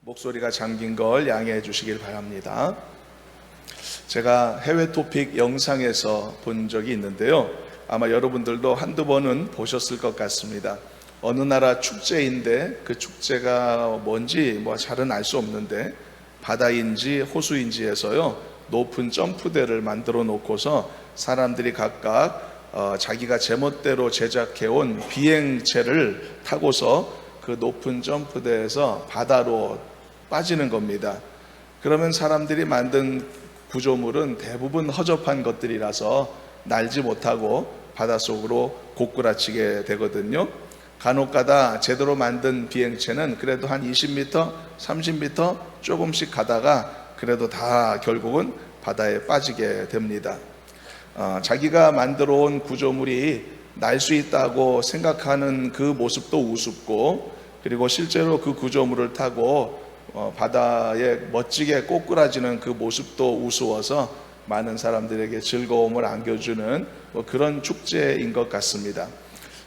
목소리가 잠긴 걸 양해해 주시길 바랍니다. 제가 해외 토픽 영상에서 본 적이 있는데요. 아마 여러분들도 한두 번은 보셨을 것 같습니다. 어느 나라 축제인데 그 축제가 뭔지 잘은 알 수 없는데 바다인지 호수인지에서요 높은 점프대를 만들어 놓고서 사람들이 각각 자기가 제멋대로 제작해온 비행체를 타고서 그 높은 점프대에서 바다로 빠지는 겁니다. 그러면 사람들이 만든 구조물은 대부분 허접한 것들이라서 날지 못하고 바닷속으로 고꾸라치게 되거든요. 간혹가다 제대로 만든 비행체는 그래도 한 20m, 30m 조금씩 가다가 그래도 다 결국은 바다에 빠지게 됩니다. 자기가 만들어 온 구조물이 날 수 있다고 생각하는 그 모습도 우습고, 그리고 실제로 그 구조물을 타고 바다에 멋지게 꼬꾸라지는 그 모습도 우스워서 많은 사람들에게 즐거움을 안겨주는 그런 축제인 것 같습니다.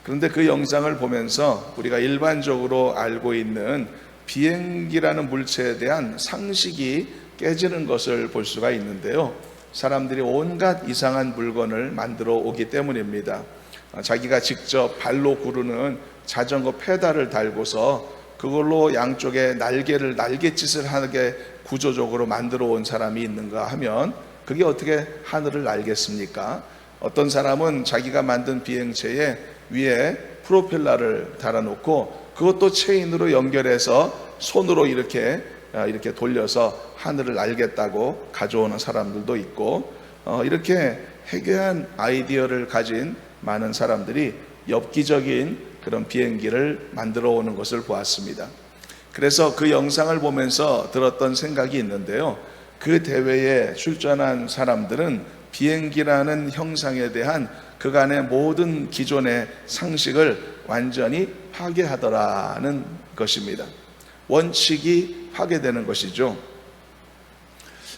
그런데 그 영상을 보면서 우리가 일반적으로 알고 있는 비행기라는 물체에 대한 상식이 깨지는 것을 볼 수가 있는데요. 사람들이 온갖 이상한 물건을 만들어 오기 때문입니다. 자기가 직접 발로 구르는 자전거 페달을 달고서 그걸로 양쪽에 날갯짓을 하게 구조적으로 만들어 온 사람이 있는가 하면 그게 어떻게 하늘을 날겠습니까? 어떤 사람은 자기가 만든 비행체에 위에 프로펠러를 달아놓고 그것도 체인으로 연결해서 손으로 이렇게 돌려서 하늘을 날겠다고 가져오는 사람들도 있고, 이렇게 해괴한 아이디어를 가진 많은 사람들이 엽기적인 그런 비행기를 만들어 오는 것을 보았습니다. 그래서 그 영상을 보면서 들었던 생각이 있는데요. 그 대회에 출전한 사람들은 비행기라는 형상에 대한 그간의 모든 기존의 상식을 완전히 파괴하더라는 것입니다. 원칙이 파괴되는 것이죠.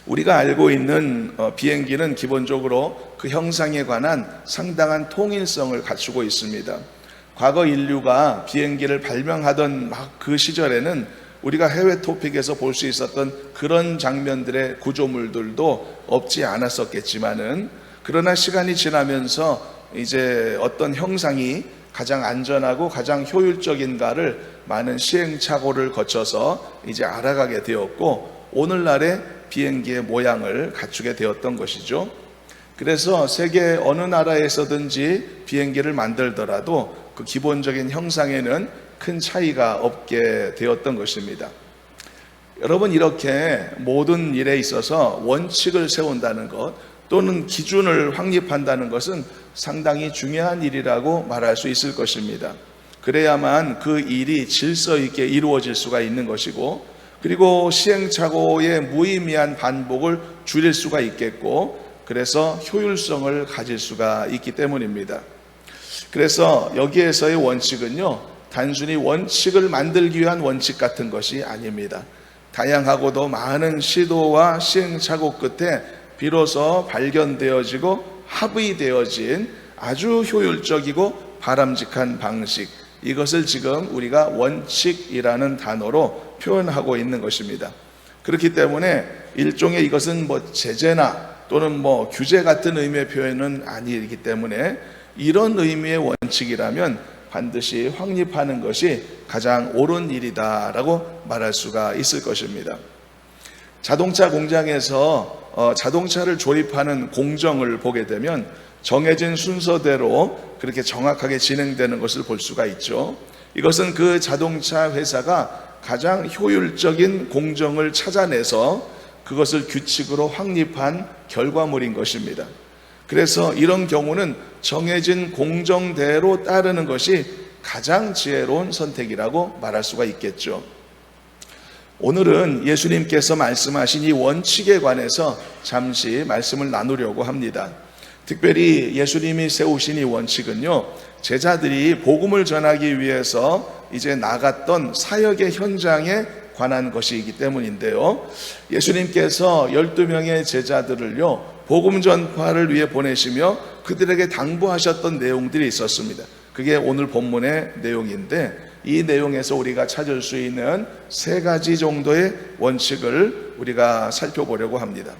우리가 알고 있는 비행기는 기본적으로 그 형상에 관한 상당한 통일성을 갖추고 있습니다. 과거 인류가 비행기를 발명하던 그 시절에는 우리가 해외 토픽에서 볼 수 있었던 그런 장면들의 구조물들도 없지 않았었겠지만은, 그러나 시간이 지나면서 이제 어떤 형상이 가장 안전하고 가장 효율적인가를 많은 시행착오를 거쳐서 이제 알아가게 되었고, 오늘날의 비행기의 모양을 갖추게 되었던 것이죠. 그래서 세계 어느 나라에서든지 비행기를 만들더라도 그 기본적인 형상에는 큰 차이가 없게 되었던 것입니다. 여러분, 이렇게 모든 일에 있어서 원칙을 세운다는 것 또는 기준을 확립한다는 것은 상당히 중요한 일이라고 말할 수 있을 것입니다. 그래야만 그 일이 질서 있게 이루어질 수가 있는 것이고, 그리고 시행착오의 무의미한 반복을 줄일 수가 있겠고, 그래서 효율성을 가질 수가 있기 때문입니다. 그래서 여기에서의 원칙은요, 단순히 원칙을 만들기 위한 원칙 같은 것이 아닙니다. 다양하고도 많은 시도와 시행착오 끝에 비로소 발견되어지고 합의되어진 아주 효율적이고 바람직한 방식, 이것을 지금 우리가 원칙이라는 단어로 표현하고 있는 것입니다. 그렇기 때문에 일종의 이것은 제재나 또는 규제 같은 의미의 표현은 아니기 때문에 이런 의미의 원칙이라면 반드시 확립하는 것이 가장 옳은 일이다라고 말할 수가 있을 것입니다. 자동차 공장에서 자동차를 조립하는 공정을 보게 되면 정해진 순서대로 그렇게 정확하게 진행되는 것을 볼 수가 있죠. 이것은 그 자동차 회사가 가장 효율적인 공정을 찾아내서 그것을 규칙으로 확립한 결과물인 것입니다. 그래서 이런 경우는 정해진 공정대로 따르는 것이 가장 지혜로운 선택이라고 말할 수가 있겠죠. 오늘은 예수님께서 말씀하신 이 원칙에 관해서 잠시 말씀을 나누려고 합니다. 특별히 예수님이 세우신 이 원칙은요, 제자들이 복음을 전하기 위해서 이제 나갔던 사역의 현장에 관한 것이기 때문인데요. 예수님께서 12명의 제자들을요, 복음 전파를 위해 보내시며 그들에게 당부하셨던 내용들이 있었습니다. 그게 오늘 본문의 내용인데, 이 내용에서 우리가 찾을 수 있는 세 가지 정도의 원칙을 우리가 살펴보려고 합니다.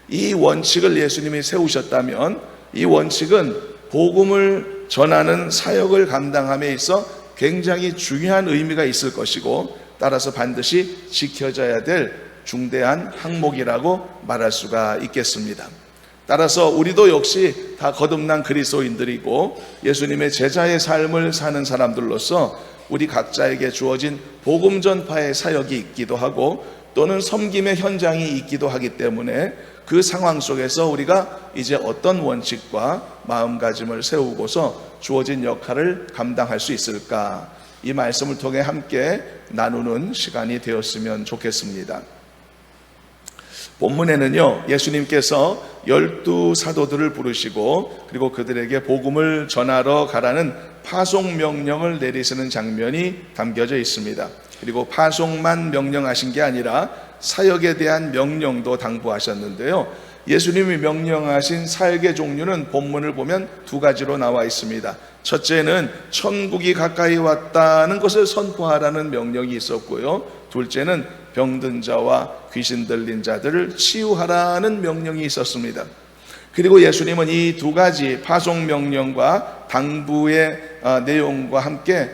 이 원칙을 예수님이 세우셨다면 이 원칙은 복음을 전하는 사역을 감당함에 있어 굉장히 중요한 의미가 있을 것이고, 따라서 반드시 지켜져야 될 중대한 항목이라고 말할 수가 있겠습니다. 따라서 우리도 역시 다 거듭난 그리스도인들이고 예수님의 제자의 삶을 사는 사람들로서 우리 각자에게 주어진 복음 전파의 사역이 있기도 하고 또는 섬김의 현장이 있기도 하기 때문에 그 상황 속에서 우리가 이제 어떤 원칙과 마음가짐을 세우고서 주어진 역할을 감당할 수 있을까, 이 말씀을 통해 함께 나누는 시간이 되었으면 좋겠습니다. 본문에는요, 예수님께서 12 사도들을 부르시고 그리고 그들에게 복음을 전하러 가라는 파송 명령을 내리시는 장면이 담겨져 있습니다. 그리고 파송만 명령하신 게 아니라 사역에 대한 명령도 당부하셨는데요, 예수님이 명령하신 사역의 종류는 본문을 보면 두 가지로 나와 있습니다. 첫째는 천국이 가까이 왔다는 것을 선포하라는 명령이 있었고요, 둘째는 병든 자와 귀신 들린 자들을 치유하라는 명령이 있었습니다. 그리고 예수님은 이 두 가지 파송 명령과 당부의 내용과 함께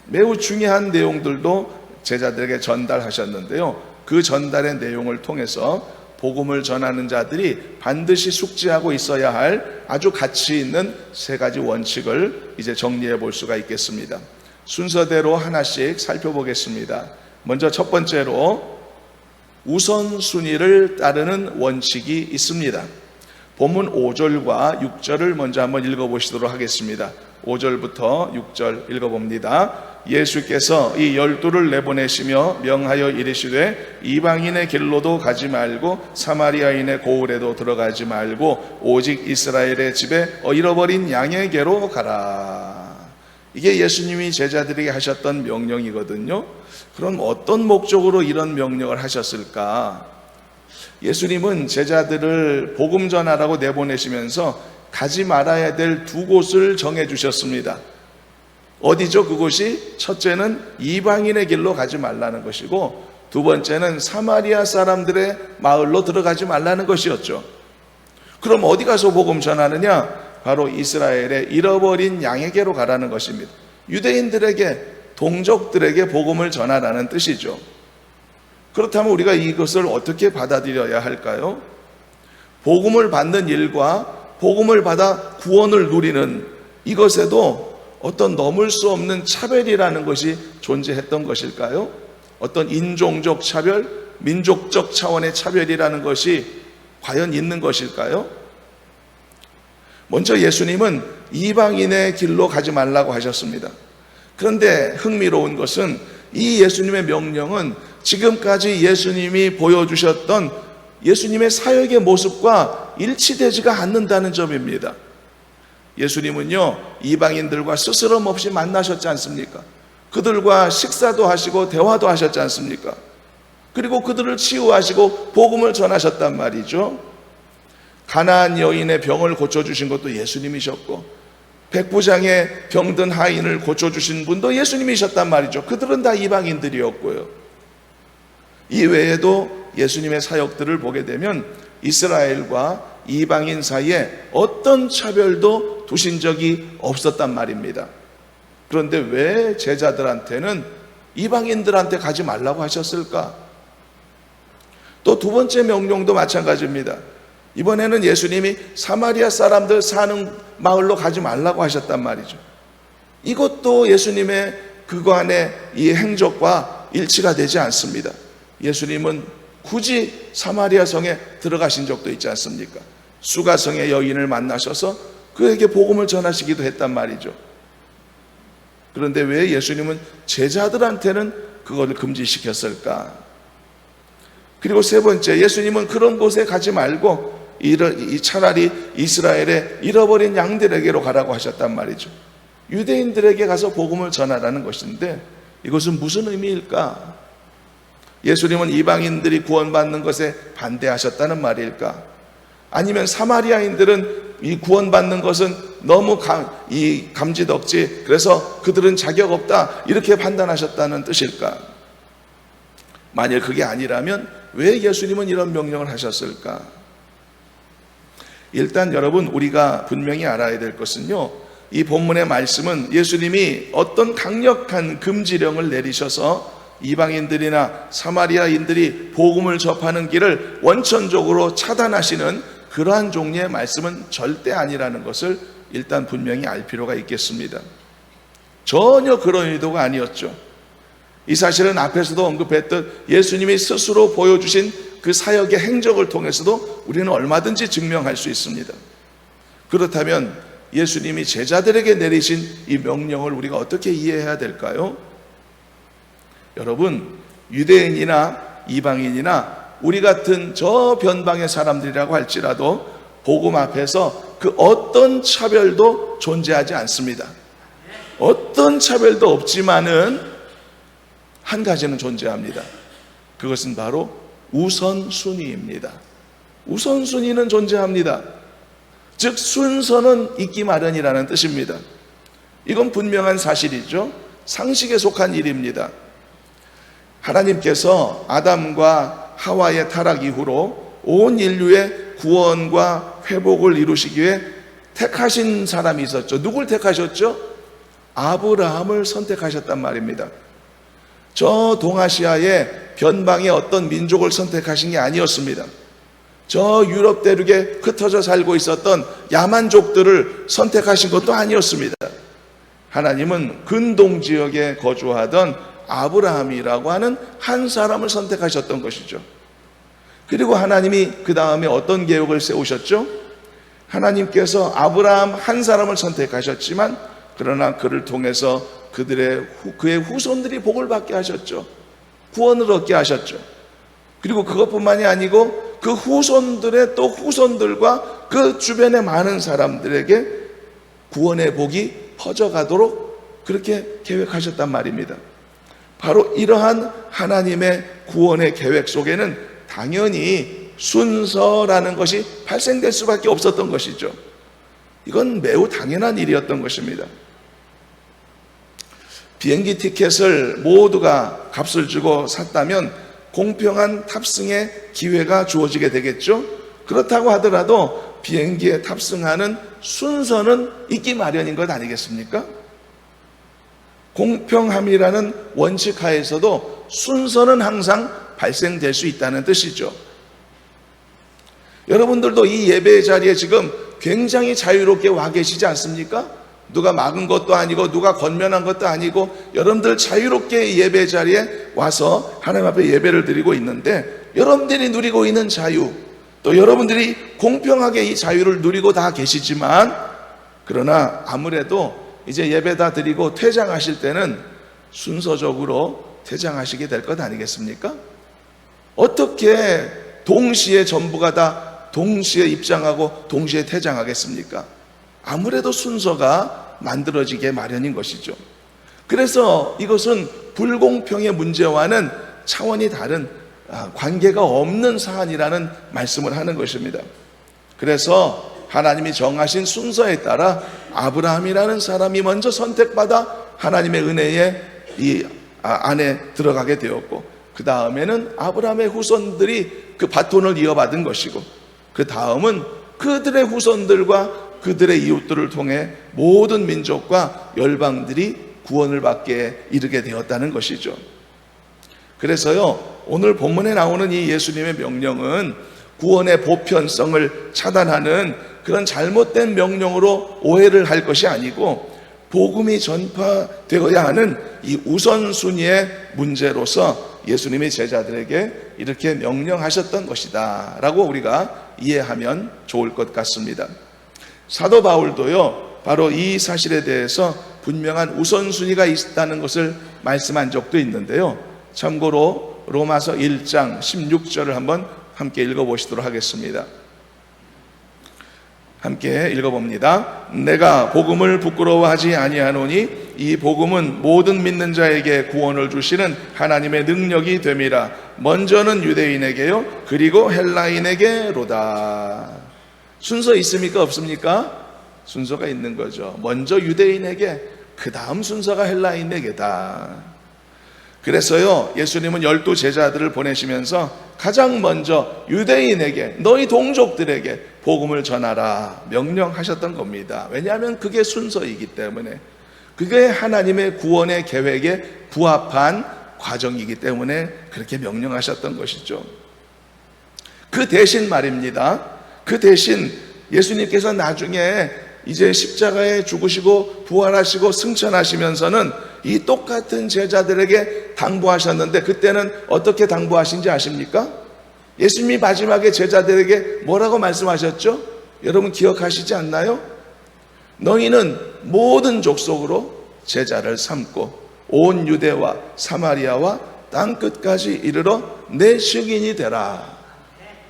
매우 중요한 내용들도 제자들에게 전달하셨는데요, 그 전달의 내용을 통해서 복음을 전하는 자들이 반드시 숙지하고 있어야 할 아주 가치 있는 세 가지 원칙을 이제 정리해 볼 수가 있겠습니다. 순서대로 하나씩 살펴보겠습니다. 먼저 첫 번째로 우선순위를 따르는 원칙이 있습니다. 본문 5절과 6절을 먼저 한번 읽어보시도록 하겠습니다. 5절부터 6절 읽어봅니다. 예수께서 이 12를 내보내시며 명하여 이르시되 이방인의 길로도 가지 말고 사마리아인의 고을에도 들어가지 말고 오직 이스라엘의 집에 잃어버린 양에게로 가라. 이게 예수님이 제자들에게 하셨던 명령이거든요. 그럼 어떤 목적으로 이런 명령을 하셨을까? 예수님은 제자들을 복음 전하라고 내보내시면서 가지 말아야 될 두 곳을 정해 주셨습니다. 어디죠? 그곳이 첫째는 이방인의 길로 가지 말라는 것이고 두 번째는 사마리아 사람들의 마을로 들어가지 말라는 것이었죠. 그럼 어디 가서 복음 전하느냐? 바로 이스라엘의 잃어버린 양에게로 가라는 것입니다. 유대인들에게, 동족들에게 복음을 전하라는 뜻이죠. 그렇다면 우리가 이것을 어떻게 받아들여야 할까요? 복음을 받는 일과 복음을 받아 구원을 누리는 이것에도 어떤 넘을 수 없는 차별이라는 것이 존재했던 것일까요? 어떤 인종적 차별, 민족적 차원의 차별이라는 것이 과연 있는 것일까요? 먼저 예수님은 이방인의 길로 가지 말라고 하셨습니다. 그런데 흥미로운 것은 이 예수님의 명령은 지금까지 예수님이 보여주셨던 예수님의 사역의 모습과 일치되지가 않는다는 점입니다. 예수님은요, 이방인들과 스스럼 없이 만나셨지 않습니까? 그들과 식사도 하시고 대화도 하셨지 않습니까? 그리고 그들을 치유하시고 복음을 전하셨단 말이죠. 가나안 여인의 병을 고쳐주신 것도 예수님이셨고 백부장의 병든 하인을 고쳐주신 분도 예수님이셨단 말이죠. 그들은 다 이방인들이었고요. 이 외에도 예수님의 사역들을 보게 되면 이스라엘과 이방인 사이에 어떤 차별도 두신 적이 없었단 말입니다. 그런데 왜 제자들한테는 이방인들한테 가지 말라고 하셨을까? 또 두 번째 명령도 마찬가지입니다. 이번에는 예수님이 사마리아 사람들 사는 마을로 가지 말라고 하셨단 말이죠. 이것도 예수님의 그간의 이 행적과 일치가 되지 않습니다. 예수님은 굳이 사마리아 성에 들어가신 적도 있지 않습니까? 수가성의 여인을 만나셔서 그에게 복음을 전하시기도 했단 말이죠. 그런데 왜 예수님은 제자들한테는 그것을 금지시켰을까? 그리고 세 번째, 예수님은 그런 곳에 가지 말고 차라리 이스라엘의 잃어버린 양들에게로 가라고 하셨단 말이죠. 유대인들에게 가서 복음을 전하라는 것인데 이것은 무슨 의미일까? 예수님은 이방인들이 구원받는 것에 반대하셨다는 말일까? 아니면 사마리아인들은 이 구원받는 것은 너무 감지덕지, 그래서 그들은 자격 없다, 이렇게 판단하셨다는 뜻일까? 만일 그게 아니라면 왜 예수님은 이런 명령을 하셨을까? 일단 여러분, 우리가 분명히 알아야 될 것은요, 이 본문의 말씀은 예수님이 어떤 강력한 금지령을 내리셔서 이방인들이나 사마리아인들이 복음을 접하는 길을 원천적으로 차단하시는 그러한 종류의 말씀은 절대 아니라는 것을 일단 분명히 알 필요가 있겠습니다. 전혀 그런 의도가 아니었죠. 이 사실은 앞에서도 언급했던 예수님이 스스로 보여주신 그 사역의 행적을 통해서도 우리는 얼마든지 증명할 수 있습니다. 그렇다면 예수님이 제자들에게 내리신 이 명령을 우리가 어떻게 이해해야 될까요? 여러분, 유대인이나 이방인이나 우리 같은 저 변방의 사람들이라고 할지라도 복음 앞에서 그 어떤 차별도 존재하지 않습니다. 어떤 차별도 없지만은 한 가지는 존재합니다. 그것은 바로 우선순위입니다. 우선순위는 존재합니다. 즉 순서는 있기 마련이라는 뜻입니다. 이건 분명한 사실이죠. 상식에 속한 일입니다. 하나님께서 아담과 하와의 타락 이후로 온 인류의 구원과 회복을 이루시기 위해 택하신 사람이 있었죠. 누굴 택하셨죠? 아브라함을 선택하셨단 말입니다. 저 동아시아의 변방의 어떤 민족을 선택하신 게 아니었습니다. 저 유럽 대륙에 흩어져 살고 있었던 야만족들을 선택하신 것도 아니었습니다. 하나님은 근동 지역에 거주하던 아브라함이라고 하는 한 사람을 선택하셨던 것이죠. 그리고 하나님이 그 다음에 어떤 계획을 세우셨죠? 하나님께서 아브라함 한 사람을 선택하셨지만 그러나 그를 통해서 그의 후손들이 복을 받게 하셨죠. 구원을 얻게 하셨죠. 그리고 그것뿐만이 아니고 그 후손들의 또 후손들과 그 주변의 많은 사람들에게 구원의 복이 퍼져가도록 그렇게 계획하셨단 말입니다. 바로 이러한 하나님의 구원의 계획 속에는 당연히 순서라는 것이 발생될 수밖에 없었던 것이죠. 이건 매우 당연한 일이었던 것입니다. 비행기 티켓을 모두가 값을 주고 샀다면 공평한 탑승의 기회가 주어지게 되겠죠. 그렇다고 하더라도 비행기에 탑승하는 순서는 있기 마련인 것 아니겠습니까? 공평함이라는 원칙 하에서도 순서는 항상 발생될 수 있다는 뜻이죠. 여러분들도 이 예배 자리에 지금 굉장히 자유롭게 와 계시지 않습니까? 누가 막은 것도 아니고 누가 권면한 것도 아니고 여러분들 자유롭게 예배 자리에 와서 하나님 앞에 예배를 드리고 있는데, 여러분들이 누리고 있는 자유, 또 여러분들이 공평하게 이 자유를 누리고 다 계시지만, 그러나 아무래도 이제 예배 다 드리고 퇴장하실 때는 순서적으로 퇴장하시게 될 것 아니겠습니까? 어떻게 동시에 전부가 다 동시에 입장하고 동시에 퇴장하겠습니까? 아무래도 순서가 만들어지게 마련인 것이죠. 그래서 이것은 불공평의 문제와는 차원이 다른 관계가 없는 사안이라는 말씀을 하는 것입니다. 그래서 하나님이 정하신 순서에 따라 아브라함이라는 사람이 먼저 선택받아 하나님의 은혜에 이 안에 들어가게 되었고, 그 다음에는 아브라함의 후손들이 그 바톤을 이어받은 것이고, 그 다음은 그들의 후손들과 그들의 이웃들을 통해 모든 민족과 열방들이 구원을 받게 이르게 되었다는 것이죠. 그래서요, 오늘 본문에 나오는 이 예수님의 명령은 구원의 보편성을 차단하는 그런 잘못된 명령으로 오해를 할 것이 아니고, 복음이 전파되어야 하는 이 우선순위의 문제로서 예수님이 제자들에게 이렇게 명령하셨던 것이다 라고 우리가 이해하면 좋을 것 같습니다. 사도 바울도요, 바로 이 사실에 대해서 분명한 우선순위가 있다는 것을 말씀한 적도 있는데요. 참고로 로마서 1장 16절을 한번 함께 읽어보시도록 하겠습니다. 함께 읽어봅니다. 내가 복음을 부끄러워하지 아니하노니 이 복음은 모든 믿는 자에게 구원을 주시는 하나님의 능력이 됨이라. 먼저는 유대인에게요, 그리고 헬라인에게로다. 순서 있습니까? 없습니까? 순서가 있는 거죠. 먼저 유대인에게, 그 다음 순서가 헬라인에게다. 그래서요, 예수님은 12 제자들을 보내시면서 가장 먼저 유대인에게, 너희 동족들에게 복음을 전하라 명령하셨던 겁니다. 왜냐하면 그게 순서이기 때문에, 그게 하나님의 구원의 계획에 부합한 과정이기 때문에 그렇게 명령하셨던 것이죠. 그 대신 말입니다. 그 대신 예수님께서 나중에 이제 십자가에 죽으시고 부활하시고 승천하시면서는 이 똑같은 제자들에게 당부하셨는데, 그때는 어떻게 당부하신지 아십니까? 예수님이 마지막에 제자들에게 뭐라고 말씀하셨죠? 여러분 기억하시지 않나요? 너희는 모든 족속으로 제자를 삼고 온 유대와 사마리아와 땅 끝까지 이르러 내 증인이 되라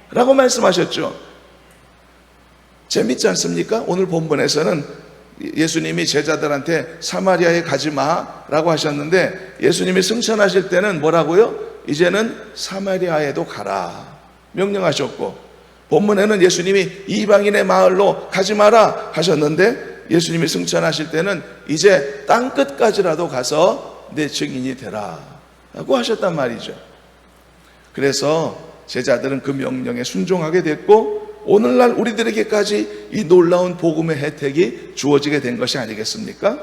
라고 말씀하셨죠. 재밌지 않습니까? 오늘 본문에서는 예수님이 제자들한테 사마리아에 가지 마라고 하셨는데, 예수님이 승천하실 때는 뭐라고요? 이제는 사마리아에도 가라 명령하셨고, 본문에는 예수님이 이방인의 마을로 가지 마라 하셨는데, 예수님이 승천하실 때는 이제 땅 끝까지라도 가서 내 증인이 되라 라고 하셨단 말이죠. 그래서 제자들은 그 명령에 순종하게 됐고, 오늘날 우리들에게까지 이 놀라운 복음의 혜택이 주어지게 된 것이 아니겠습니까?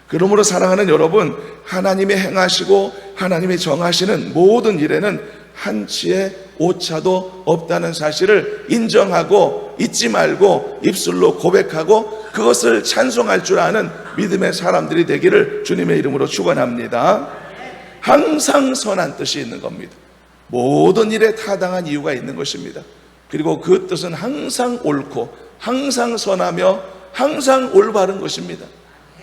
그러므로 사랑하는 여러분, 하나님이 행하시고 하나님이 정하시는 모든 일에는 한치의 오차도 없다는 사실을 인정하고 잊지 말고 입술로 고백하고 그것을 찬송할 줄 아는 믿음의 사람들이 되기를 주님의 이름으로 축원합니다. 항상 선한 뜻이 있는 겁니다. 모든 일에 타당한 이유가 있는 것입니다. 그리고 그 뜻은 항상 옳고 항상 선하며 항상 올바른 것입니다.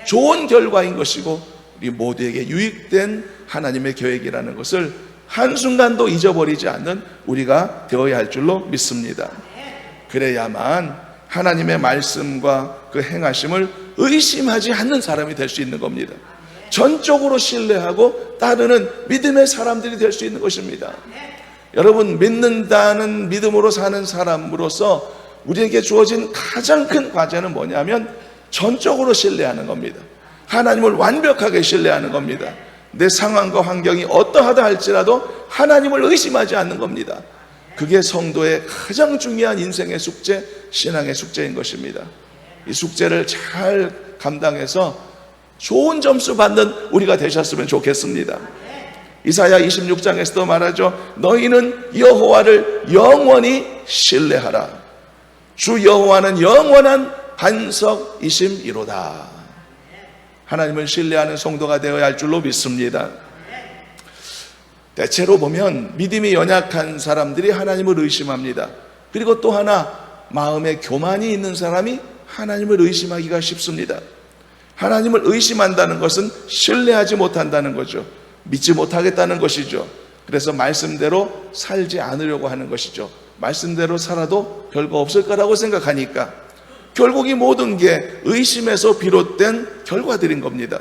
좋은 결과인 것이고 우리 모두에게 유익된 하나님의 계획이라는 것을 한순간도 잊어버리지 않는 우리가 되어야 할 줄로 믿습니다. 그래야만 하나님의 말씀과 그 행하심을 의심하지 않는 사람이 될 수 있는 겁니다. 전적으로 신뢰하고 따르는 믿음의 사람들이 될 수 있는 것입니다. 여러분, 믿는다는 믿음으로 사는 사람으로서 우리에게 주어진 가장 큰 과제는 뭐냐면 전적으로 신뢰하는 겁니다. 하나님을 완벽하게 신뢰하는 겁니다. 내 상황과 환경이 어떠하다 할지라도 하나님을 의심하지 않는 겁니다. 그게 성도의 가장 중요한 인생의 숙제, 신앙의 숙제인 것입니다. 이 숙제를 잘 감당해서 좋은 점수 받는 우리가 되셨으면 좋겠습니다. 이사야 26장에서도 말하죠. 너희는 여호와를 영원히 신뢰하라. 주 여호와는 영원한 반석이심이로다. 하나님을 신뢰하는 성도가 되어야 할 줄로 믿습니다. 대체로 보면 믿음이 연약한 사람들이 하나님을 의심합니다. 그리고 또 하나, 마음에 교만이 있는 사람이 하나님을 의심하기가 쉽습니다. 하나님을 의심한다는 것은 신뢰하지 못한다는 거죠. 믿지 못하겠다는 것이죠. 그래서 말씀대로 살지 않으려고 하는 것이죠. 말씀대로 살아도 별거 없을 거라고 생각하니까 결국 이 모든 게 의심에서 비롯된 결과들인 겁니다.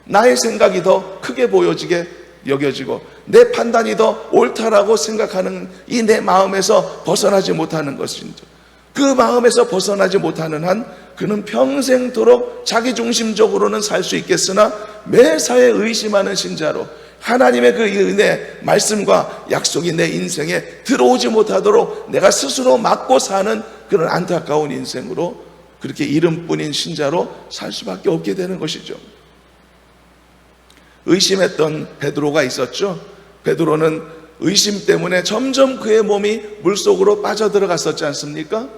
나의 생각이 더 크게 보여지게 여겨지고 내 판단이 더 옳다라고 생각하는 이 내 마음에서 벗어나지 못하는 것이죠. 그 마음에서 벗어나지 못하는 한 그는 평생도록 자기중심적으로는 살 수 있겠으나 매사에 의심하는 신자로 하나님의 그 은혜, 말씀과 약속이 내 인생에 들어오지 못하도록 내가 스스로 막고 사는 그런 안타까운 인생으로, 그렇게 이름뿐인 신자로 살 수밖에 없게 되는 것이죠. 의심했던 베드로가 있었죠. 베드로는 의심 때문에 점점 그의 몸이 물속으로 빠져들어갔었지 않습니까?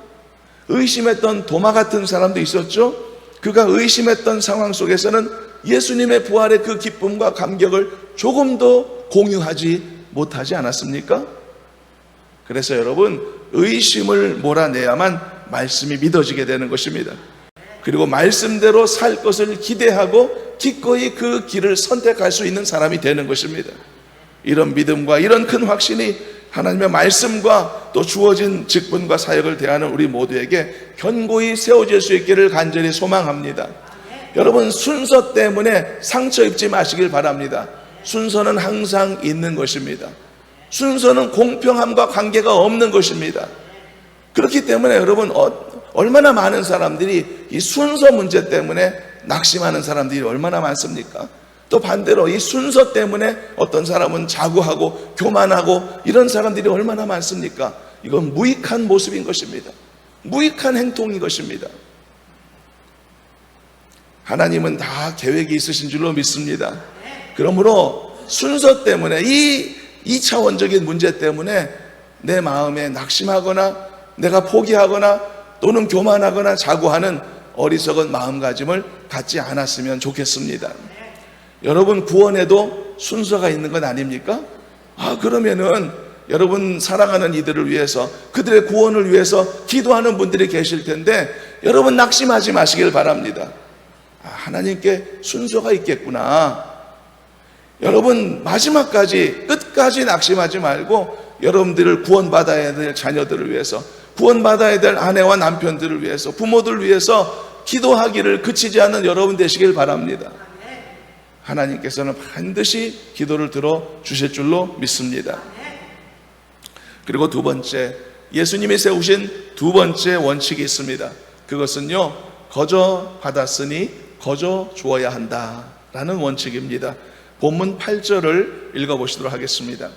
의심했던 도마 같은 사람도 있었죠. 그가 의심했던 상황 속에서는 예수님의 부활의 그 기쁨과 감격을 조금도 공유하지 못하지 않았습니까? 그래서 여러분, 의심을 몰아내야만 말씀이 믿어지게 되는 것입니다. 그리고 말씀대로 살 것을 기대하고 기꺼이 그 길을 선택할 수 있는 사람이 되는 것입니다. 이런 믿음과 이런 큰 확신이 하나님의 말씀과 또 주어진 직분과 사역을 대하는 우리 모두에게 견고히 세워질 수 있기를 간절히 소망합니다. 여러분, 순서 때문에 상처 입지 마시길 바랍니다. 순서는 항상 있는 것입니다. 순서는 공평함과 관계가 없는 것입니다. 그렇기 때문에 여러분, 얼마나 많은 사람들이 이 순서 문제 때문에 낙심하는 사람들이 얼마나 많습니까? 또 반대로 이 순서 때문에 어떤 사람은 자고하고 교만하고 이런 사람들이 얼마나 많습니까? 이건 무익한 모습인 것입니다. 무익한 행동인 것입니다. 하나님은 다 계획이 있으신 줄로 믿습니다. 그러므로 순서 때문에 이 2차원적인 문제 때문에 내 마음에 낙심하거나 내가 포기하거나 또는 교만하거나 자고하는 어리석은 마음가짐을 갖지 않았으면 좋겠습니다. 여러분, 구원에도 순서가 있는 건 아닙니까? 그러면은 여러분 사랑하는 이들을 위해서, 그들의 구원을 위해서 기도하는 분들이 계실 텐데 여러분 낙심하지 마시길 바랍니다. 하나님께 순서가 있겠구나. 여러분 마지막까지, 끝까지 낙심하지 말고 여러분들을 구원받아야 될 자녀들을 위해서, 구원받아야 될 아내와 남편들을 위해서, 부모들을 위해서 기도하기를 그치지 않는 여러분 되시길 바랍니다. 하나님께서는 반드시 기도를 들어주실 줄로 믿습니다. 그리고 두 번째, 예수님이 세우신 두 번째 원칙이 있습니다. 그것은요, 거저 받았으니 거저 주어야 한다라는 원칙입니다. 본문 8절을 읽어보시도록 하겠습니다.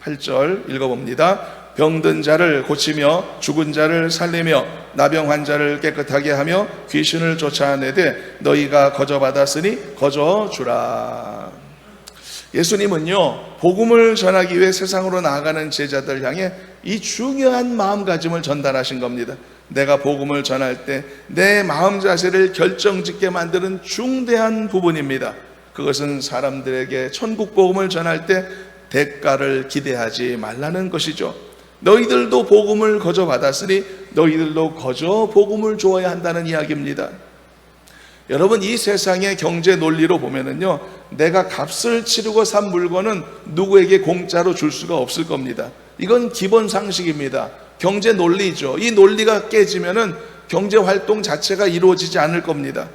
8절 읽어봅니다. 병든 자를 고치며 죽은 자를 살리며 나병 환자를 깨끗하게 하며 귀신을 쫓아내되 너희가 거저 받았으니 거저 주라. 예수님은요, 복음을 전하기 위해 세상으로 나아가는 제자들 향해 이 중요한 마음가짐을 전달하신 겁니다. 내가 복음을 전할 때 내 마음 자세를 결정짓게 만드는 중대한 부분입니다. 그것은 사람들에게 천국 복음을 전할 때 대가를 기대하지 말라는 것이죠. 너희들도 복음을 거저 받았으니 너희들도 거저 복음을 주어야 한다는 이야기입니다. 여러분, 이 세상의 경제 논리로 보면은요, 내가 값을 치르고 산 물건은 누구에게 공짜로 줄 수가 없을 겁니다. 이건 기본 상식입니다. 경제 논리죠. 이 논리가 깨지면은 경제 활동 자체가 이루어지지 않을 겁니다.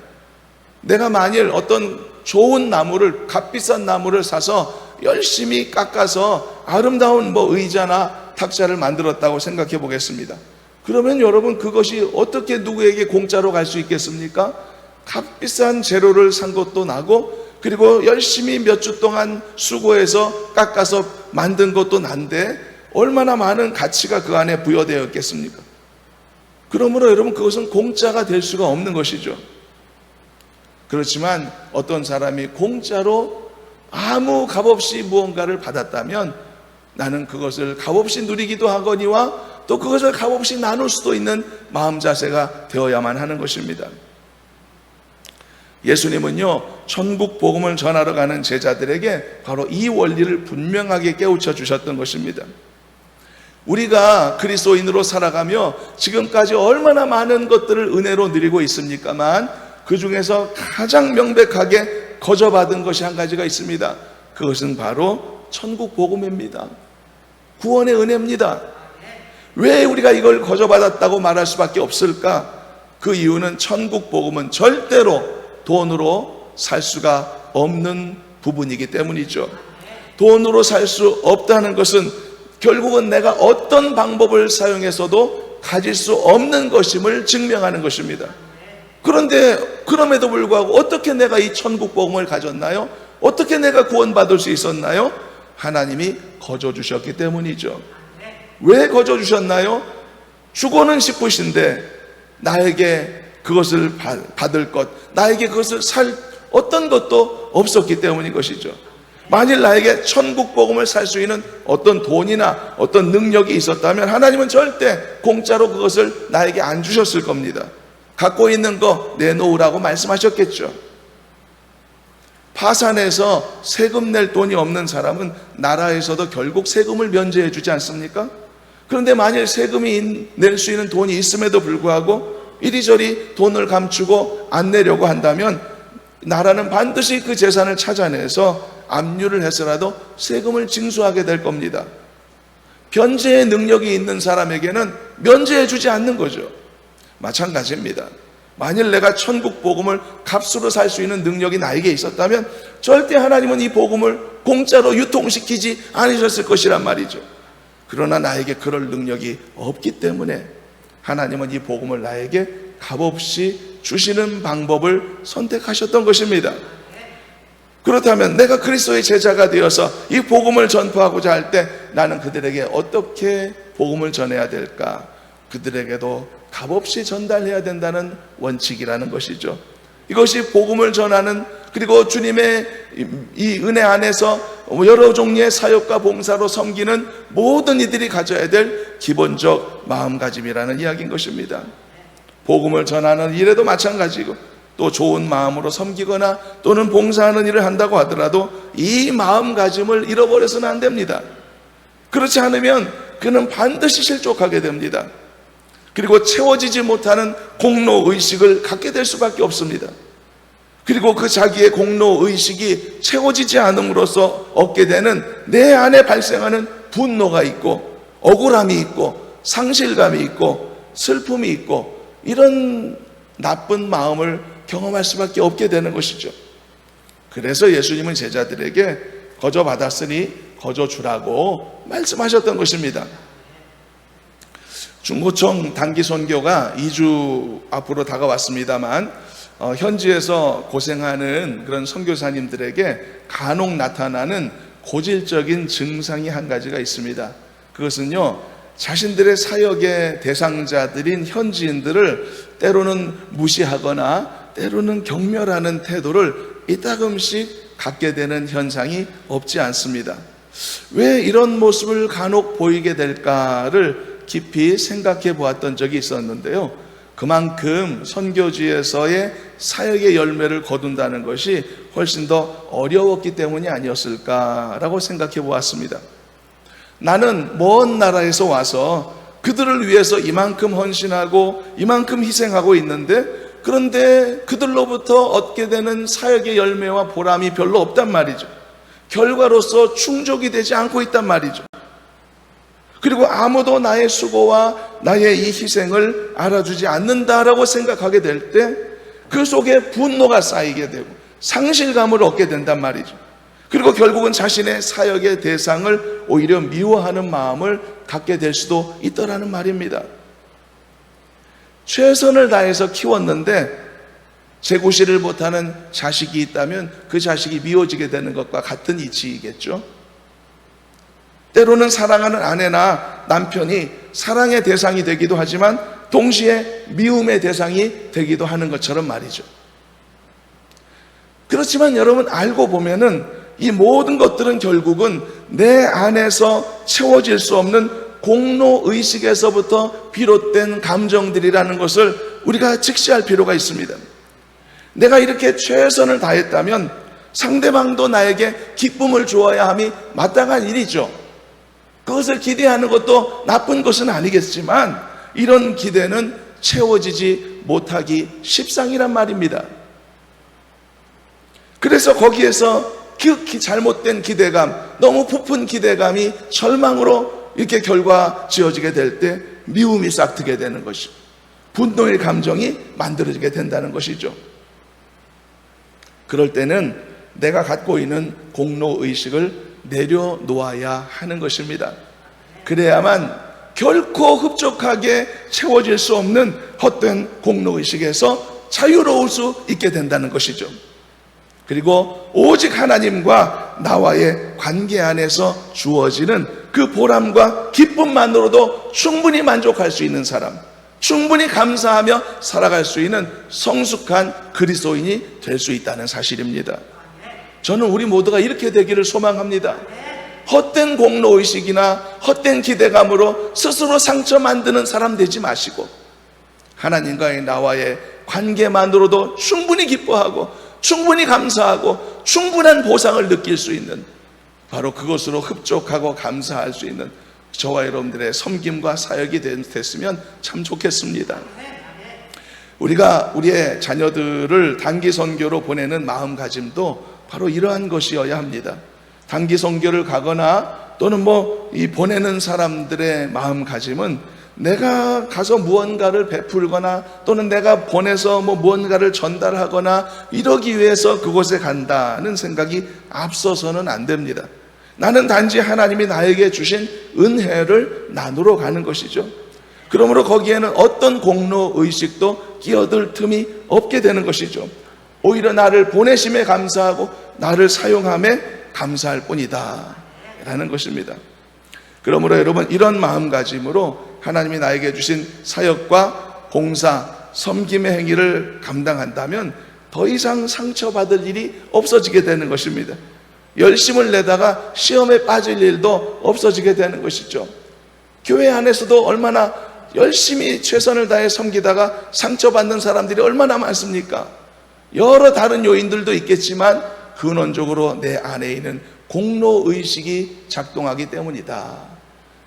내가 만일 어떤 좋은 나무를, 값비싼 나무를 사서 열심히 깎아서 아름다운 의자나 탁자를 만들었다고 생각해 보겠습니다. 그러면 여러분, 그것이 어떻게 누구에게 공짜로 갈 수 있겠습니까? 값비싼 재료를 산 것도 나고, 그리고 열심히 몇 주 동안 수고해서 깎아서 만든 것도 난데 얼마나 많은 가치가 그 안에 부여되어 있겠습니까? 그러므로 여러분, 그것은 공짜가 될 수가 없는 것이죠. 그렇지만 어떤 사람이 공짜로 아무 값없이 무언가를 받았다면 나는 그것을 값없이 누리기도 하거니와 또 그것을 값없이 나눌 수도 있는 마음 자세가 되어야만 하는 것입니다. 예수님은요, 천국 복음을 전하러 가는 제자들에게 바로 이 원리를 분명하게 깨우쳐 주셨던 것입니다. 우리가 그리스도인으로 살아가며 지금까지 얼마나 많은 것들을 은혜로 누리고 있습니까만 그 중에서 가장 명백하게 거저받은 것이 한 가지가 있습니다. 그것은 바로 천국 복음입니다. 구원의 은혜입니다. 왜 우리가 이걸 거저받았다고 말할 수밖에 없을까? 그 이유는 천국 복음은 절대로 돈으로 살 수가 없는 부분이기 때문이죠. 돈으로 살 수 없다는 것은 결국은 내가 어떤 방법을 사용해서도 가질 수 없는 것임을 증명하는 것입니다. 그런데 그럼에도 불구하고 어떻게 내가 이 천국 복음을 가졌나요? 어떻게 내가 구원받을 수 있었나요? 하나님이 거저 주셨기 때문이죠. 왜 거저 주셨나요? 주고는 싶으신데 나에게 그것을 받을 것, 나에게 그것을 살 어떤 것도 없었기 때문인 것이죠. 만일 나에게 천국 복음을 살 수 있는 어떤 돈이나 어떤 능력이 있었다면 하나님은 절대 공짜로 그것을 나에게 안 주셨을 겁니다. 갖고 있는 거 내놓으라고 말씀하셨겠죠. 파산해서 세금 낼 돈이 없는 사람은 나라에서도 결국 세금을 면제해 주지 않습니까? 그런데 만일 세금이 낼 수 있는 돈이 있음에도 불구하고 이리저리 돈을 감추고 안 내려고 한다면 나라는 반드시 그 재산을 찾아내서 압류를 해서라도 세금을 징수하게 될 겁니다. 변제의 능력이 있는 사람에게는 면제해 주지 않는 거죠. 마찬가지입니다. 만일 내가 천국 복음을 값으로 살 수 있는 능력이 나에게 있었다면 절대 하나님은 이 복음을 공짜로 유통시키지 않으셨을 것이란 말이죠. 그러나 나에게 그럴 능력이 없기 때문에 하나님은 이 복음을 나에게 값없이 주시는 방법을 선택하셨던 것입니다. 그렇다면 내가 그리스도의 제자가 되어서 이 복음을 전파하고자 할 때 나는 그들에게 어떻게 복음을 전해야 될까? 그들에게도 값없이 전달해야 된다는 원칙이라는 것이죠. 이것이 복음을 전하는, 그리고 주님의 이 은혜 안에서 여러 종류의 사역과 봉사로 섬기는 모든 이들이 가져야 될 기본적 마음가짐이라는 이야기인 것입니다. 복음을 전하는 일에도 마찬가지고, 또 좋은 마음으로 섬기거나 또는 봉사하는 일을 한다고 하더라도 이 마음가짐을 잃어버려서는 안 됩니다. 그렇지 않으면 그는 반드시 실족하게 됩니다. 그리고 채워지지 못하는 공로의식을 갖게 될 수밖에 없습니다. 그리고 그 자기의 공로의식이 채워지지 않음으로써 얻게 되는 내 안에 발생하는 분노가 있고 억울함이 있고 상실감이 있고 슬픔이 있고 이런 나쁜 마음을 경험할 수밖에 없게 되는 것이죠. 그래서 예수님은 제자들에게 거저 받았으니 거저 주라고 말씀하셨던 것입니다. 중고청 단기 선교가 2주 앞으로 다가왔습니다만 현지에서 고생하는 그런 선교사님들에게 간혹 나타나는 고질적인 증상이 한 가지가 있습니다. 그것은요, 자신들의 사역의 대상자들인 현지인들을 때로는 무시하거나 때로는 경멸하는 태도를 이따금씩 갖게 되는 현상이 없지 않습니다. 왜 이런 모습을 간혹 보이게 될까를 깊이 생각해 보았던 적이 있었는데요, 그만큼 선교지에서의 사역의 열매를 거둔다는 것이 훨씬 더 어려웠기 때문이 아니었을까라고 생각해 보았습니다. 나는 먼 나라에서 와서 그들을 위해서 이만큼 헌신하고 이만큼 희생하고 있는데, 그런데 그들로부터 얻게 되는 사역의 열매와 보람이 별로 없단 말이죠. 결과로서 충족이 되지 않고 있단 말이죠. 그리고 아무도 나의 수고와 나의 이 희생을 알아주지 않는다라고 생각하게 될 때 그 속에 분노가 쌓이게 되고 상실감을 얻게 된단 말이죠. 그리고 결국은 자신의 사역의 대상을 오히려 미워하는 마음을 갖게 될 수도 있더라는 말입니다. 최선을 다해서 키웠는데 제구실을 못하는 자식이 있다면 그 자식이 미워지게 되는 것과 같은 이치이겠죠. 때로는 사랑하는 아내나 남편이 사랑의 대상이 되기도 하지만 동시에 미움의 대상이 되기도 하는 것처럼 말이죠. 그렇지만 여러분, 알고 보면은 이 모든 것들은 결국은 내 안에서 채워질 수 없는 공로의식에서부터 비롯된 감정들이라는 것을 우리가 직시할 필요가 있습니다. 내가 이렇게 최선을 다했다면 상대방도 나에게 기쁨을 주어야 함이 마땅한 일이죠. 그것을 기대하는 것도 나쁜 것은 아니겠지만 이런 기대는 채워지지 못하기 십상이란 말입니다. 그래서 거기에서 그 잘못된 기대감, 너무 부푼 기대감이 절망으로 이렇게 결과 지어지게 될 때 미움이 싹트게 되는 것이고 분노의 감정이 만들어지게 된다는 것이죠. 그럴 때는 내가 갖고 있는 공로의식을 내려놓아야 하는 것입니다. 그래야만 결코 흡족하게 채워질 수 없는 헛된 공로의식에서 자유로울 수 있게 된다는 것이죠. 그리고 오직 하나님과 나와의 관계 안에서 주어지는 그 보람과 기쁨만으로도 충분히 만족할 수 있는 사람, 충분히 감사하며 살아갈 수 있는 성숙한 그리스도인이 될 수 있다는 사실입니다. 저는 우리 모두가 이렇게 되기를 소망합니다. 헛된 공로의식이나 헛된 기대감으로 스스로 상처 만드는 사람 되지 마시고 하나님과의 나와의 관계만으로도 충분히 기뻐하고 충분히 감사하고 충분한 보상을 느낄 수 있는, 바로 그것으로 흡족하고 감사할 수 있는 저와 여러분들의 섬김과 사역이 됐으면 참 좋겠습니다. 우리가 우리의 자녀들을 단기 선교로 보내는 마음가짐도 바로 이러한 것이어야 합니다. 단기 선교를 가거나 또는 이 보내는 사람들의 마음가짐은 내가 가서 무언가를 베풀거나 또는 내가 보내서 무언가를 전달하거나 이러기 위해서 그곳에 간다는 생각이 앞서서는 안 됩니다. 나는 단지 하나님이 나에게 주신 은혜를 나누러 가는 것이죠. 그러므로 거기에는 어떤 공로의식도 끼어들 틈이 없게 되는 것이죠. 오히려 나를 보내심에 감사하고 나를 사용함에 감사할 뿐이다 라는 것입니다. 그러므로 여러분, 이런 마음가짐으로 하나님이 나에게 주신 사역과 봉사, 섬김의 행위를 감당한다면 더 이상 상처받을 일이 없어지게 되는 것입니다. 열심을 내다가 시험에 빠질 일도 없어지게 되는 것이죠. 교회 안에서도 얼마나 열심히 최선을 다해 섬기다가 상처받는 사람들이 얼마나 많습니까? 여러 다른 요인들도 있겠지만 근원적으로 내 안에 있는 공로의식이 작동하기 때문이다.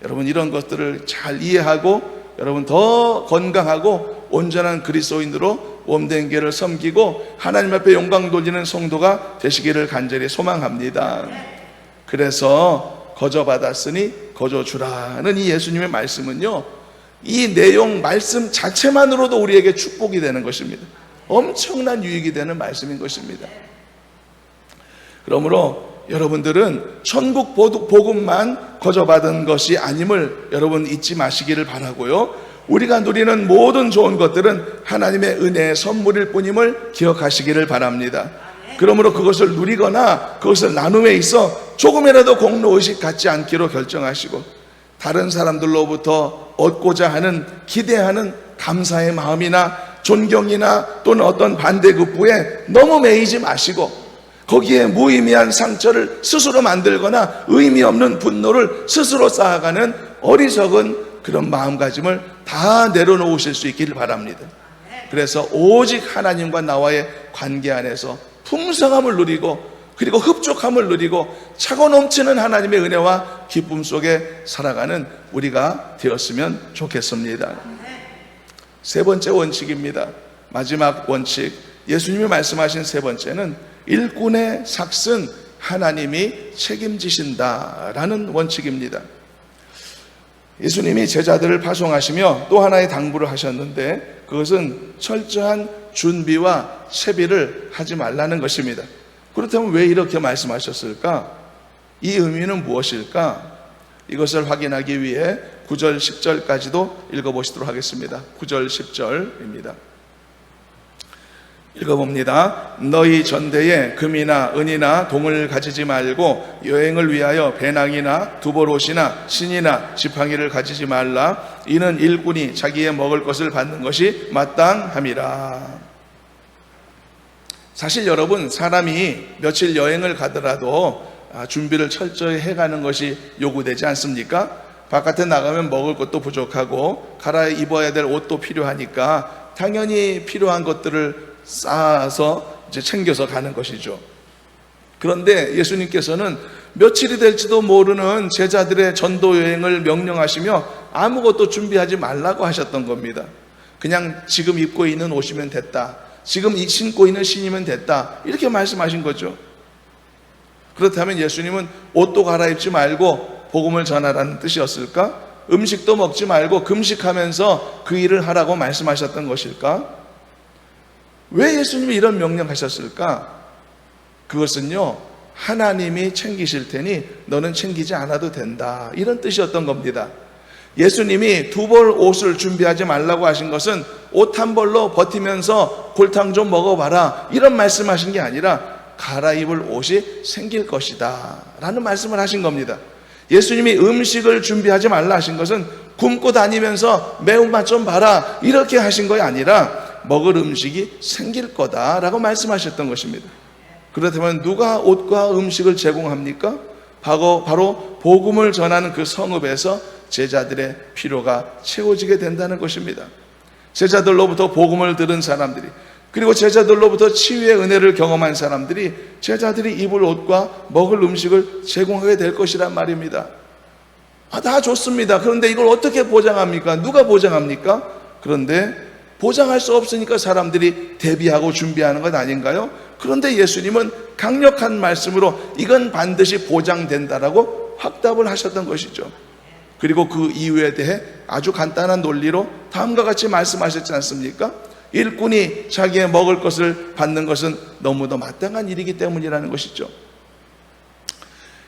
여러분, 이런 것들을 잘 이해하고 여러분 더 건강하고 온전한 그리스도인으로 몸된 교회를 섬기고 하나님 앞에 영광 돌리는 성도가 되시기를 간절히 소망합니다. 그래서 거저 받았으니 거저 주라는 이 예수님의 말씀은요, 이 내용 말씀 자체만으로도 우리에게 축복이 되는 것입니다. 엄청난 유익이 되는 말씀인 것입니다. 그러므로 여러분들은 천국 복음만 거저 받은 것이 아님을 여러분 잊지 마시기를 바라고요, 우리가 누리는 모든 좋은 것들은 하나님의 은혜의 선물일 뿐임을 기억하시기를 바랍니다. 그러므로 그것을 누리거나 그것을 나눔에 있어 조금이라도 공로의식 갖지 않기로 결정하시고 다른 사람들로부터 얻고자 하는 기대하는 감사의 마음이나 존경이나 또는 어떤 반대급부에 너무 매이지 마시고 거기에 무의미한 상처를 스스로 만들거나 의미 없는 분노를 스스로 쌓아가는 어리석은 그런 마음가짐을 다 내려놓으실 수 있기를 바랍니다. 그래서 오직 하나님과 나와의 관계 안에서 풍성함을 누리고 그리고 흡족함을 누리고 차고 넘치는 하나님의 은혜와 기쁨 속에 살아가는 우리가 되었으면 좋겠습니다. 세 번째 원칙입니다. 마지막 원칙, 예수님이 말씀하신 세 번째는 일꾼의 삭은 하나님이 책임지신다라는 원칙입니다. 예수님이 제자들을 파송하시며 또 하나의 당부를 하셨는데 그것은 철저한 준비와 채비를 하지 말라는 것입니다. 그렇다면 왜 이렇게 말씀하셨을까? 이 의미는 무엇일까? 이것을 확인하기 위해 9절 10절까지도 읽어보시도록 하겠습니다. 9절 10절입니다. 읽어봅니다. 너희 전대에 금이나 은이나 동을 가지지 말고 여행을 위하여 배낭이나 두보롯이나 신이나 지팡이를 가지지 말라. 이는 일꾼이 자기의 먹을 것을 받는 것이 마땅함이라. 사실 여러분, 사람이 며칠 여행을 가더라도 준비를 철저히 해가는 것이 요구되지 않습니까? 바깥에 나가면 먹을 것도 부족하고 갈아입어야 될 옷도 필요하니까 당연히 필요한 것들을 쌓아서 이제 챙겨서 가는 것이죠. 그런데 예수님께서는 며칠이 될지도 모르는 제자들의 전도 여행을 명령하시며 아무것도 준비하지 말라고 하셨던 겁니다. 그냥 지금 입고 있는 옷이면 됐다, 지금 신고 있는 신이면 됐다, 이렇게 말씀하신 거죠. 그렇다면 예수님은 옷도 갈아입지 말고 복음을 전하라는 뜻이었을까? 음식도 먹지 말고 금식하면서 그 일을 하라고 말씀하셨던 것일까? 왜 예수님이 이런 명령하셨을까? 그것은요, 하나님이 챙기실 테니 너는 챙기지 않아도 된다, 이런 뜻이었던 겁니다. 예수님이 두 벌 옷을 준비하지 말라고 하신 것은 옷 한 벌로 버티면서 골탕 좀 먹어봐라, 이런 말씀하신 게 아니라 갈아입을 옷이 생길 것이다 라는 말씀을 하신 겁니다. 예수님이 음식을 준비하지 말라 하신 것은 굶고 다니면서 매운맛 좀 봐라, 이렇게 하신 것이 아니라 먹을 음식이 생길 거다라고 말씀하셨던 것입니다. 그렇다면 누가 옷과 음식을 제공합니까? 바로 복음을 전하는 그 성읍에서 제자들의 필요가 채워지게 된다는 것입니다. 제자들로부터 복음을 들은 사람들이, 그리고 제자들로부터 치유의 은혜를 경험한 사람들이 제자들이 입을 옷과 먹을 음식을 제공하게 될 것이란 말입니다. 다 좋습니다. 그런데 이걸 어떻게 보장합니까? 누가 보장합니까? 그런데 보장할 수 없으니까 사람들이 대비하고 준비하는 것 아닌가요? 그런데 예수님은 강력한 말씀으로 이건 반드시 보장된다라고 확답을 하셨던 것이죠. 그리고 그 이유에 대해 아주 간단한 논리로 다음과 같이 말씀하셨지 않습니까? 일꾼이 자기의 먹을 것을 받는 것은 너무도 마땅한 일이기 때문이라는 것이죠.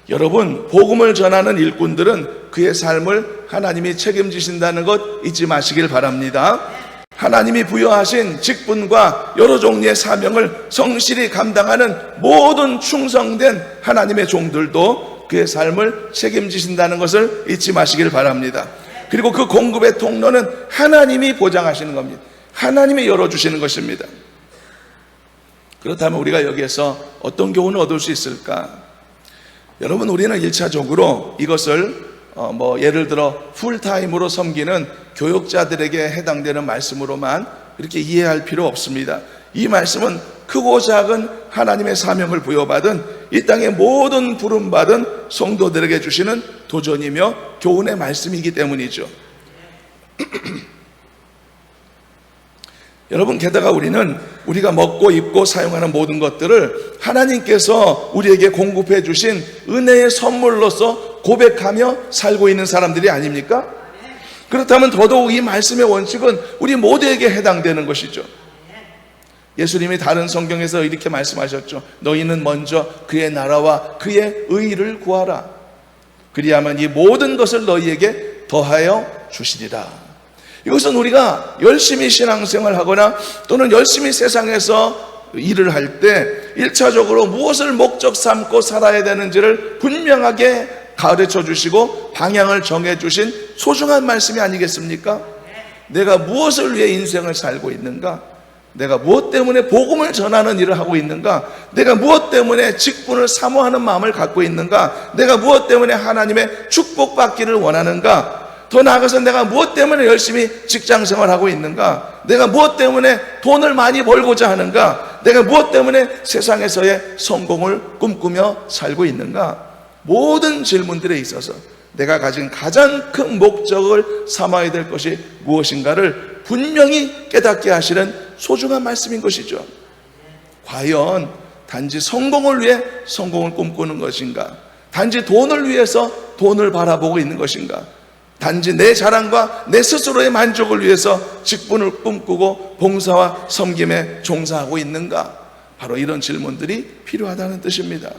여러분, 복음을 전하는 일꾼들은 그의 삶을 하나님이 책임지신다는 것 잊지 마시길 바랍니다. 하나님이 부여하신 직분과 여러 종류의 사명을 성실히 감당하는 모든 충성된 하나님의 종들도 그의 삶을 책임지신다는 것을 잊지 마시길 바랍니다. 그리고 그 공급의 통로는 하나님이 보장하시는 겁니다. 하나님이 열어주시는 것입니다. 그렇다면 우리가 여기에서 어떤 교훈을 얻을 수 있을까? 여러분, 우리는 1차적으로 이것을 예를 들어 풀타임으로 섬기는 교역자들에게 해당되는 말씀으로만 이렇게 이해할 필요 없습니다. 이 말씀은 크고 작은 하나님의 사명을 부여받은 이 땅의 모든 부름받은 성도들에게 주시는 도전이며 교훈의 말씀이기 때문이죠. 여러분, 게다가 우리가 먹고 입고 사용하는 모든 것들을 하나님께서 우리에게 공급해 주신 은혜의 선물로서 고백하며 살고 있는 사람들이 아닙니까? 그렇다면 더더욱 이 말씀의 원칙은 우리 모두에게 해당되는 것이죠. 예수님이 다른 성경에서 이렇게 말씀하셨죠. 너희는 먼저 그의 나라와 그의 의를 구하라. 그리하면 이 모든 것을 너희에게 더하여 주시리라. 이것은 우리가 열심히 신앙생활하거나 또는 열심히 세상에서 일을 할 때 1차적으로 무엇을 목적 삼고 살아야 되는지를 분명하게 가르쳐 주시고 방향을 정해 주신 소중한 말씀이 아니겠습니까? 내가 무엇을 위해 인생을 살고 있는가? 내가 무엇 때문에 복음을 전하는 일을 하고 있는가? 내가 무엇 때문에 직분을 사모하는 마음을 갖고 있는가? 내가 무엇 때문에 하나님의 축복받기를 원하는가? 더 나아가서 내가 무엇 때문에 열심히 직장생활하고 있는가? 내가 무엇 때문에 돈을 많이 벌고자 하는가? 내가 무엇 때문에 세상에서의 성공을 꿈꾸며 살고 있는가? 모든 질문들에 있어서 내가 가진 가장 큰 목적을 삼아야 될 것이 무엇인가를 분명히 깨닫게 하시는 소중한 말씀인 것이죠. 과연 단지 성공을 위해 성공을 꿈꾸는 것인가? 단지 돈을 위해서 돈을 바라보고 있는 것인가? 단지 내 자랑과 내 스스로의 만족을 위해서 직분을 꿈꾸고 봉사와 섬김에 종사하고 있는가? 바로 이런 질문들이 필요하다는 뜻입니다.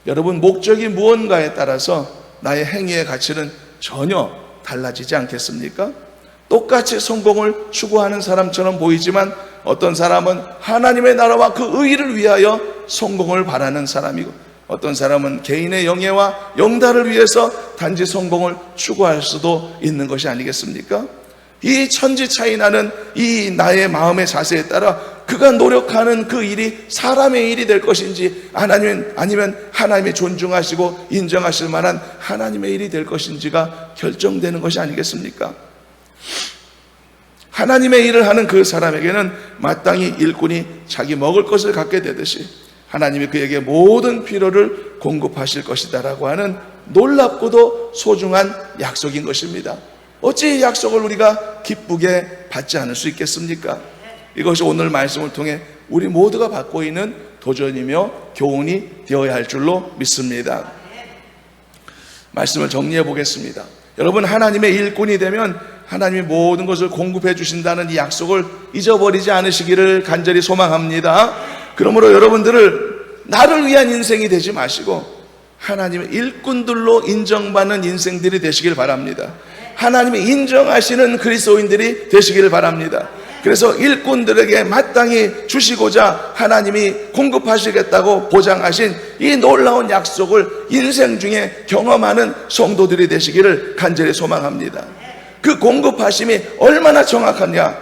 여러분, 목적이 무언가에 따라서 나의 행위의 가치는 전혀 달라지지 않겠습니까? 똑같이 성공을 추구하는 사람처럼 보이지만 어떤 사람은 하나님의 나라와 그 의를 위하여 성공을 바라는 사람이고 어떤 사람은 개인의 영예와 영달을 위해서 단지 성공을 추구할 수도 있는 것이 아니겠습니까? 이 천지 차이 나는 이 나의 마음의 자세에 따라 그가 노력하는 그 일이 사람의 일이 될 것인지 아니면 하나님이 존중하시고 인정하실 만한 하나님의 일이 될 것인지가 결정되는 것이 아니겠습니까? 하나님의 일을 하는 그 사람에게는 마땅히 일꾼이 자기 먹을 것을 갖게 되듯이 하나님이 그에게 모든 필요를 공급하실 것이다라고 하는 놀랍고도 소중한 약속인 것입니다. 어찌 이 약속을 우리가 기쁘게 받지 않을 수 있겠습니까? 이것이 오늘 말씀을 통해 우리 모두가 받고 있는 도전이며 교훈이 되어야 할 줄로 믿습니다. 말씀을 정리해 보겠습니다. 여러분, 하나님의 일꾼이 되면 하나님이 모든 것을 공급해 주신다는 이 약속을 잊어버리지 않으시기를 간절히 소망합니다. 그러므로 여러분들을 나를 위한 인생이 되지 마시고 하나님의 일꾼들로 인정받는 인생들이 되시길 바랍니다. 하나님이 인정하시는 그리스도인들이 되시기를 바랍니다. 그래서 일꾼들에게 마땅히 주시고자 하나님이 공급하시겠다고 보장하신 이 놀라운 약속을 인생 중에 경험하는 성도들이 되시기를 간절히 소망합니다. 그 공급하심이 얼마나 정확하냐?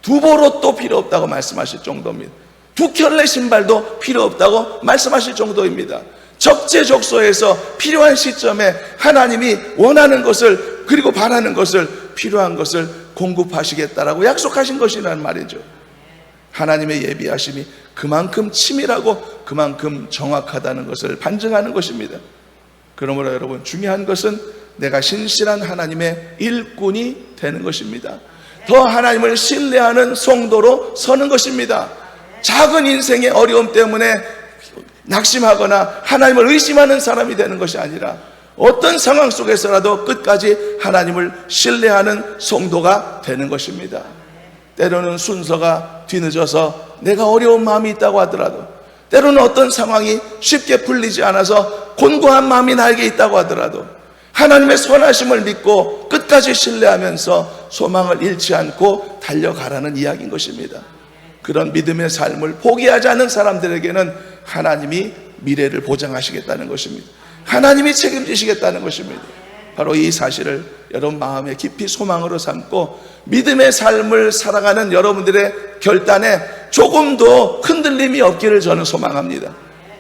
두 보롯도 필요 없다고 말씀하실 정도입니다. 두 켤레 신발도 필요 없다고 말씀하실 정도입니다. 적재적소에서 필요한 시점에 하나님이 원하는 것을 그리고 바라는 것을 필요한 것을 공급하시겠다라고 약속하신 것이라는 말이죠. 하나님의 예비하심이 그만큼 치밀하고 그만큼 정확하다는 것을 반증하는 것입니다. 그러므로 여러분, 중요한 것은 내가 신실한 하나님의 일꾼이 되는 것입니다. 더 하나님을 신뢰하는 성도로 서는 것입니다. 작은 인생의 어려움 때문에 낙심하거나 하나님을 의심하는 사람이 되는 것이 아니라 어떤 상황 속에서라도 끝까지 하나님을 신뢰하는 성도가 되는 것입니다. 때로는 순서가 뒤늦어서 내가 어려운 마음이 있다고 하더라도 때로는 어떤 상황이 쉽게 풀리지 않아서 곤고한 마음이 나에게 있다고 하더라도 하나님의 선하심을 믿고 끝까지 신뢰하면서 소망을 잃지 않고 달려가라는 이야기인 것입니다. 그런 믿음의 삶을 포기하지 않는 사람들에게는 하나님이 미래를 보장하시겠다는 것입니다. 하나님이 책임지시겠다는 것입니다. 바로 이 사실을 여러분 마음에 깊이 소망으로 삼고 믿음의 삶을 살아가는 여러분들의 결단에 조금도 흔들림이 없기를 저는 소망합니다.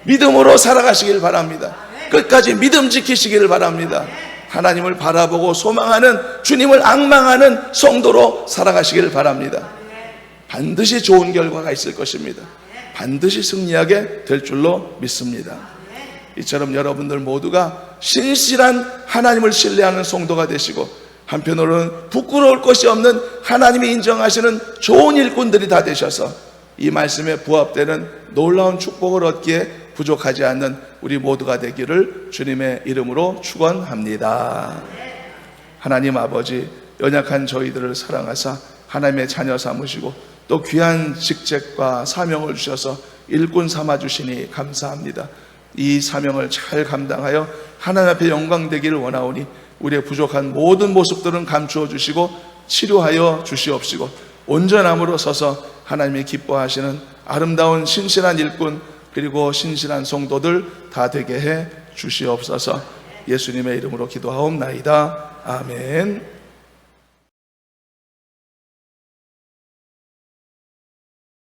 믿음으로 살아가시길 바랍니다. 끝까지 믿음 지키시기를 바랍니다. 하나님을 바라보고 소망하는, 주님을 앙망하는 성도로 살아가시기를 바랍니다. 반드시 좋은 결과가 있을 것입니다. 반드시 승리하게 될 줄로 믿습니다. 이처럼 여러분들 모두가 신실한 하나님을 신뢰하는 성도가 되시고 한편으로는 부끄러울 것이 없는 하나님이 인정하시는 좋은 일꾼들이 다 되셔서 이 말씀에 부합되는 놀라운 축복을 얻기에 부족하지 않는 우리 모두가 되기를 주님의 이름으로 축원합니다. 하나님 아버지, 연약한 저희들을 사랑하사 하나님의 자녀 삼으시고 또 귀한 직책과 사명을 주셔서 일꾼 삼아 주시니 감사합니다. 이 사명을 잘 감당하여 하나님 앞에 영광 되기를 원하오니 우리의 부족한 모든 모습들은 감추어 주시고 치료하여 주시옵시고 온전함으로 서서 하나님이 기뻐하시는 아름다운 신실한 일꾼 그리고 신실한 성도들 다 되게 해 주시옵소서. 예수님의 이름으로 기도하옵나이다. 아멘.